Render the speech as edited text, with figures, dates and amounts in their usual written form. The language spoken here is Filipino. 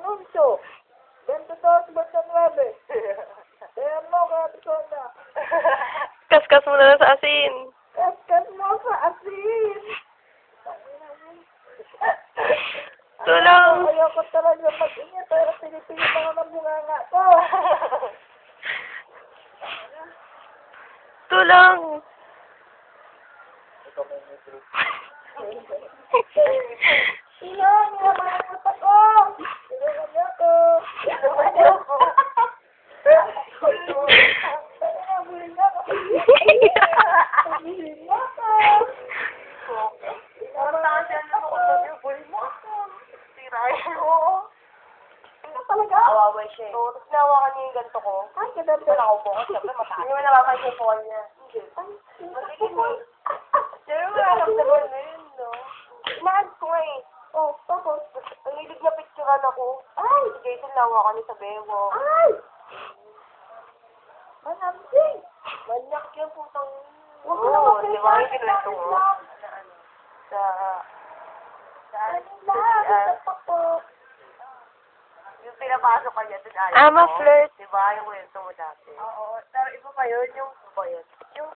anunsyo. 22-29. Ayan mo, Kapitona. Kaskas mo na lang sa asin. Kaskas mo sa asin. Tulong! Ayoko talaga mag-ingat, pero pinipilit ako ng bunganga ko. Tulong! Sino? Ninamangot ako. Tulungan niyo ako. Tulungan niyo ako. Bulin niyo ako. Bulin niyo ako. Bulin mo ako. Tirahin mo. Talaga? Awaway siya eh. Tapos nawakan niya yung ganito ko. Ay, kadami. Wala ko po. Siyempre mataas. Hindi mo napapansin yung phone niya. Magiging mo. Siyempre makakamdaman na yun, no? Inaad ko nga eh. Oh, tapos. Ang hilig na picturean ako. Ay! Si Jason nawakan niya sa bewo. Ay! Manamsing! Manyak yung putang... Huwag ko naman Oo, di ba yung kinuwento mo? Sa... Yung pinapasok ka niya, dun ayaw I'm a mo. flirt. Di ba yung kwento mo dati? Oo, pero iba pa yun, yung Ano ba yun? Yung